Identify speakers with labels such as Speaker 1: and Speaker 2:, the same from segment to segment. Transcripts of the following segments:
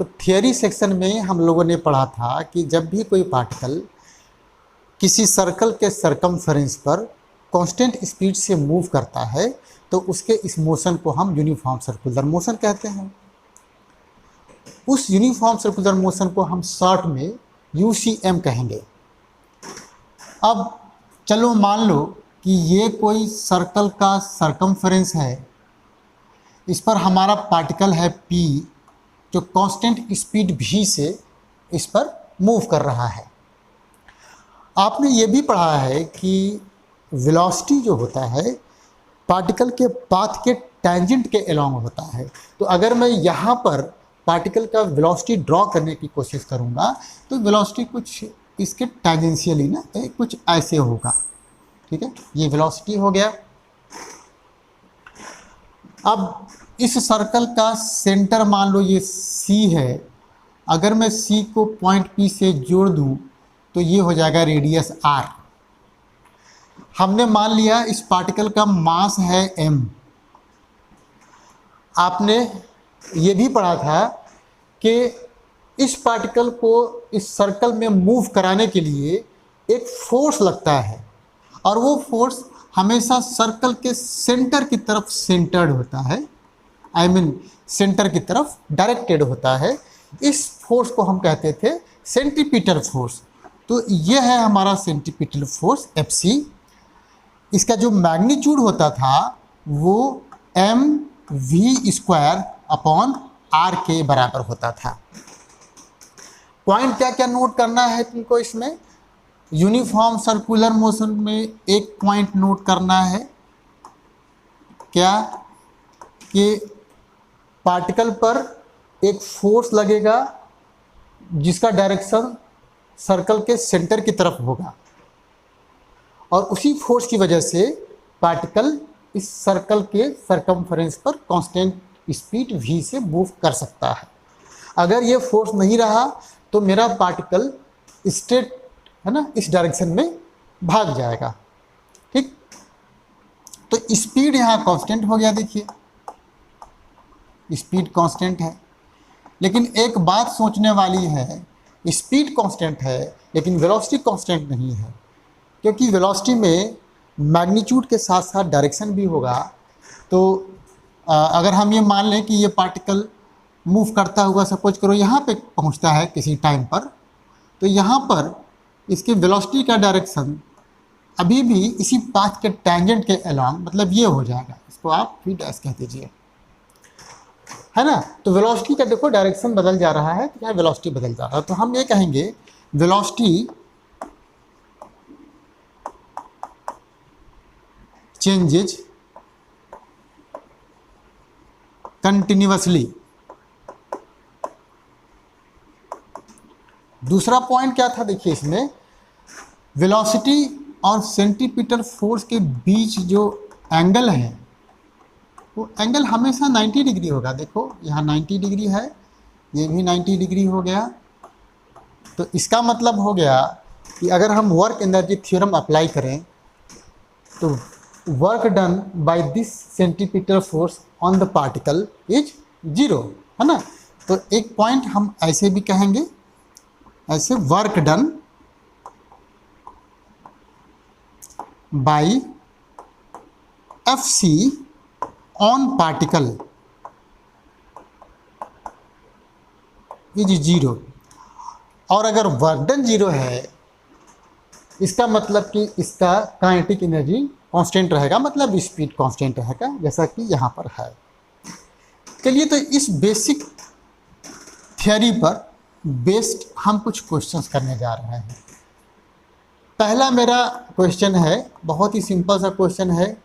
Speaker 1: तो theory section में हम लोगों ने पढ़ा था कि जब भी कोई पार्टिकल किसी सर्कल के सरकमफेरेंस पर कांस्टेंट स्पीड से मूव करता है तो उसके इस मोशन को हम यूनिफॉर्म सर्कुलर मोशन कहते हैं। उस यूनिफॉर्म सर्कुलर मोशन को हम शॉर्ट में UCM कहेंगे। अब चलो मान लो कि ये कोई सर्कल का सरकमफेरेंस है, इस पर हमारा पार्टिकल है P जो कांस्टेंट स्पीड V से इस पर मूव कर रहा है। आपने ये भी पढ़ा है कि वेलोसिटी जो होता है पार्टिकल के पाथ के टेंजेंट के अलोंग होता है। तो अगर मैं यहाँ पर पार्टिकल का वेलोसिटी ड्रॉ करने की कोशिश करूँगा तो वेलोसिटी कुछ इसके टेंजेंशियली ना कुछ ऐसे होगा। ठीक है, ये वेलोसिटी हो गया। अब इस सर्कल का सेंटर मान लो ये C है, अगर मैं C को पॉइंट P से जोड़ दूँ तो ये हो जाएगा रेडियस R। हमने मान लिया इस पार्टिकल का मास है m। आपने ये भी पढ़ा था कि इस पार्टिकल को इस सर्कल में मूव कराने के लिए एक फोर्स लगता है और वो फोर्स हमेशा सर्कल के सेंटर की तरफ सेंटर्ड होता है, सेंटर की तरफ डायरेक्टेड होता है। इस फोर्स को हम कहते थे सेंट्रीपिटल फोर्स। तो ये है हमारा सेंट्रीपिटल फोर्स Fc। इसका जो मैग्नीट्यूड होता था वो mv²/r के बराबर होता था। पॉइंट क्या क्या नोट करना है तुमको इसमें? यूनिफॉर्म सर्कुलर मोशन में एक पॉइंट नोट करना है, क्या कि पार्टिकल पर एक फोर्स लगेगा जिसका डायरेक्शन सर्कल के सेंटर की तरफ होगा और उसी फोर्स की वजह से पार्टिकल इस सर्कल के सरकमफेरेंस पर कांस्टेंट स्पीड V से मूव कर सकता है। अगर ये फोर्स नहीं रहा तो मेरा पार्टिकल स्ट्रेट है ना इस डायरेक्शन में भाग जाएगा। ठीक, तो स्पीड यहाँ कांस्टेंट हो गया। देखिए स्पीड कांस्टेंट है, लेकिन एक बात सोचने वाली है, स्पीड कांस्टेंट है लेकिन वेलोसिटी कांस्टेंट नहीं है, क्योंकि वेलोसिटी में मैग्नीट्यूड के साथ साथ डायरेक्शन भी होगा। तो अगर हम ये मान लें कि ये पार्टिकल मूव करता हुआ सपोज करो यहाँ पे पहुँचता है किसी टाइम पर, तो यहाँ पर इसके वेलोसिटी का डायरेक्शन अभी भी इसी पाथ के टेंजेंट के अलोंग, मतलब ये हो जाएगा, इसको आप v' कह दीजिए, है ना। तो वेलोसिटी का देखो डायरेक्शन बदल जा रहा है, तो यहाँ वेलोसिटी बदल जा रहा है। तो हम ये कहेंगे वेलोसिटी चेंजेज कंटिन्यूअसली। दूसरा पॉइंट क्या था देखिए इसमें, वेलोसिटी और सेंट्रीपिटल फोर्स के बीच जो एंगल है वो एंगल हमेशा 90 डिग्री होगा। देखो यहाँ 90 डिग्री है, ये भी 90 डिग्री हो गया। तो इसका मतलब हो गया कि अगर हम वर्क एनर्जी थ्योरम अप्लाई करें तो work done by this centripetal force on the particle is 0, है ना। तो एक पॉइंट हम ऐसे भी कहेंगे, ऐसे work done by Fc on particle is 0। और अगर वर्क डन 0 है इसका मतलब कि इसका काइनेटिक एनर्जी कांस्टेंट रहेगा, मतलब स्पीड कांस्टेंट रहेगा, जैसा कि यहाँ पर है। चलिए, तो इस बेसिक थियरी पर बेस्ड हम कुछ क्वेश्चंस करने जा रहे हैं। पहला मेरा क्वेश्चन है, बहुत ही सिंपल सा क्वेश्चन है।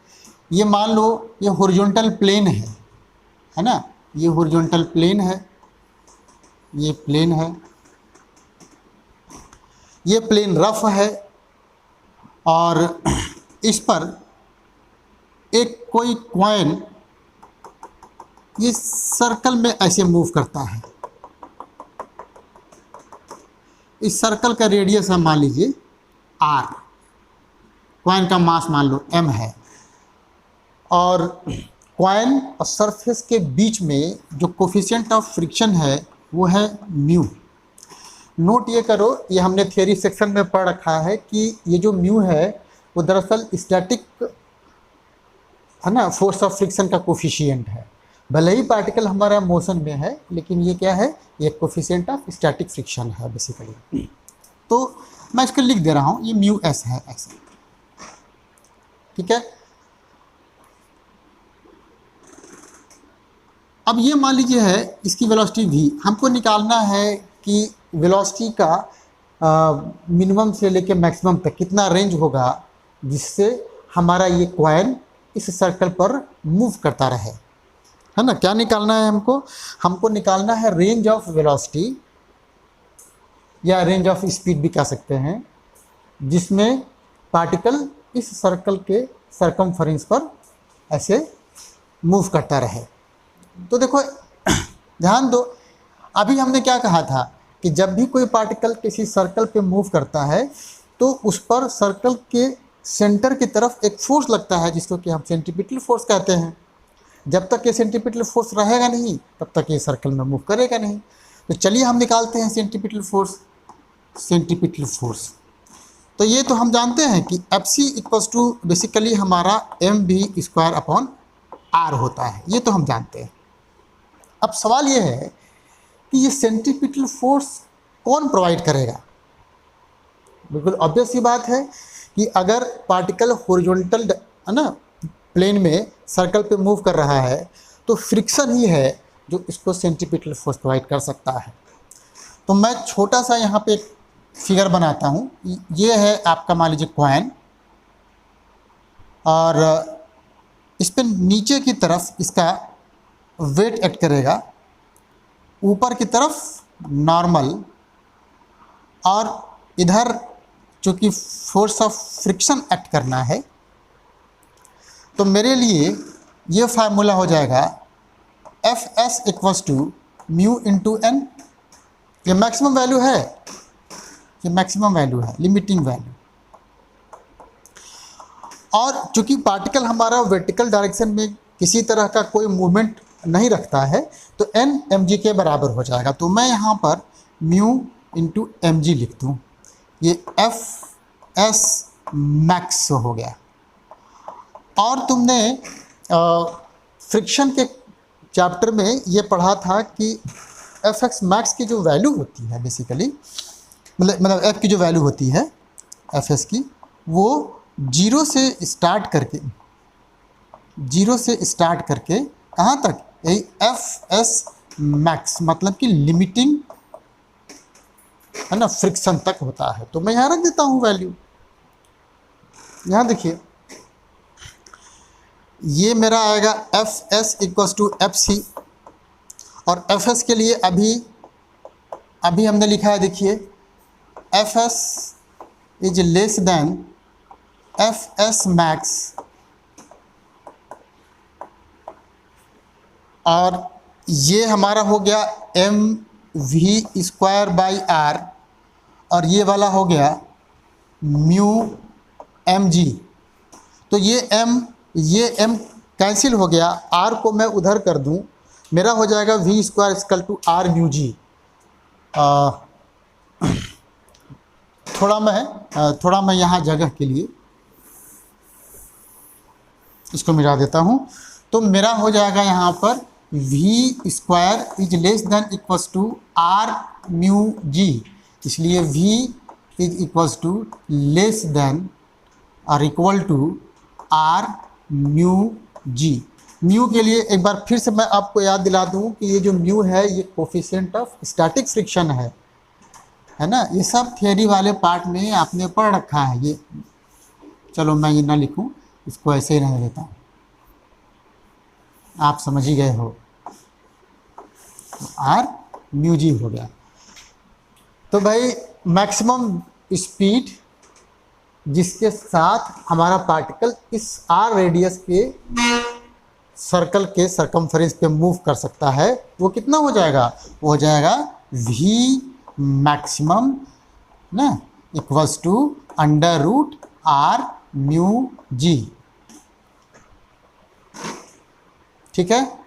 Speaker 1: ये मान लो ये हॉरिजॉन्टल प्लेन है ना, ये हॉरिजॉन्टल प्लेन है, ये प्लेन है, ये प्लेन रफ है और इस पर एक कोई कॉइन ये सर्कल में ऐसे मूव करता है। इस सर्कल का रेडियस हम मान लीजिए r, कॉइन का मास मान लो m है और कॉइन और सरफेस के बीच में जो कोफिशिएंट ऑफ फ्रिक्शन है वो है म्यू। नोट ये करो, ये हमने थियरी सेक्शन में पढ़ रखा है कि ये जो म्यू है वो दरअसल स्टैटिक है ना, फोर्स ऑफ फ्रिक्शन का कोफिशिएंट है। भले ही पार्टिकल हमारा मोशन में है, लेकिन ये क्या है, ये कोफिशिएंट ऑफ स्टैटिक फ्रिक्शन है बेसिकली। तो मैं इसको लिख दे रहा हूँ, ये म्यू एस है ऐसे, ठीक है। अब ये मान लीजिए है इसकी वेलोसिटी v, हमको निकालना है कि वेलोसिटी का मिनिमम से लेके मैक्सिमम तक कितना रेंज होगा जिससे हमारा ये कॉइन इस सर्कल पर मूव करता रहे, है ना। क्या निकालना है हमको, हमको निकालना है रेंज ऑफ वेलोसिटी या रेंज ऑफ स्पीड भी कह सकते हैं, जिसमें पार्टिकल इस सर्कल के सरकमफेरेंस पर ऐसे मूव करता रहे। तो देखो ध्यान दो, अभी हमने क्या कहा था कि जब भी कोई पार्टिकल किसी सर्कल पे मूव करता है तो उस पर सर्कल के सेंटर की तरफ एक फोर्स लगता है जिसको कि हम सेंट्रीपिटल फोर्स कहते हैं। जब तक ये सेंट्रीपिटल फोर्स रहेगा नहीं तब तक ये सर्कल में मूव करेगा नहीं। तो चलिए हम निकालते हैं सेंट्रीपिटल फोर्स। सेंट्रीपिटल फोर्स तो ये तो हम जानते हैं कि Fc इक्वल्स टू बेसिकली हमारा mv²/r होता है, ये तो हम जानते हैं। अब सवाल ये है कि ये सेंट्रीपिटल फोर्स कौन प्रोवाइड करेगा। बिल्कुल ऑब्वियस सी बात है कि अगर पार्टिकल हॉरिजॉन्टल है ना प्लेन में सर्कल पे मूव कर रहा है तो फ्रिक्शन ही है जो इसको सेंट्रीपिटल फोर्स प्रोवाइड कर सकता है। तो मैं छोटा सा यहाँ पे एक फिगर बनाता हूँ। ये है आपका मान लीजिए कॉइन, और इस पर नीचे की तरफ इसका वेट एक्ट करेगा, ऊपर की तरफ नॉर्मल, और इधर चूँकि फोर्स ऑफ फ्रिक्शन एक्ट करना है तो मेरे लिए ये फार्मूला हो जाएगा Fs equals to mu into N. ये मैक्सिमम वैल्यू है, ये मैक्सिमम वैल्यू है, लिमिटिंग वैल्यू। और चूँकि पार्टिकल हमारा वर्टिकल डायरेक्शन में किसी तरह का कोई मूवमेंट नहीं रखता है तो n mg के बराबर हो जाएगा। तो मैं यहाँ पर म्यू इंटू mg लिख दूँ, ये Fs मैक्स हो गया। और तुमने फ्रिक्शन के चैप्टर में ये पढ़ा था कि Fx मैक्स की जो वैल्यू होती है बेसिकली, मतलब F की जो वैल्यू होती है Fs की, वो जीरो से स्टार्ट करके कहाँ तक, यही Fs मैक्स मतलब कि लिमिटिंग है ना फ्रिक्शन तक होता है। तो मैं यहाँ रख देता हूँ वैल्यू। यहाँ देखिए ये मेरा आएगा Fs इक्वल्स टू Fc, और Fs के लिए अभी हमने लिखा है, देखिए Fs is less then Fs max, और ये हमारा हो गया mv²/r, और ये वाला हो गया म्यू mg। तो ये m कैंसिल हो गया, r को मैं उधर कर दूं, मेरा हो जाएगा v² r म्यू g। थोड़ा मैं यहाँ जगह के लिए इसको मिला देता हूँ। तो मेरा हो जाएगा यहाँ पर v² is less than equals to r mu g, इसलिए v is equals to less than or equal to r mu g। Mu के लिए एक बार फिर से मैं आपको याद दिला दूं कि ये जो म्यू है ये कोफिशिएंट ऑफ स्टैटिक फ्रिक्शन है ना। ये सब थियरी वाले पार्ट में आपने पढ़ रखा है। ये चलो मैं ये ना लिखूं, इसको ऐसे ही रहने देता हूँ, आप समझ ही गए हो। तो r म्यू g हो गया। तो भाई मैक्सिमम स्पीड जिसके साथ हमारा पार्टिकल इस r रेडियस के सर्कल के सरकमफेरेंस पे मूव कर सकता है वो कितना हो जाएगा, वो हो जाएगा v मैक्सिमम ना equals to √r mu g। ठीक है।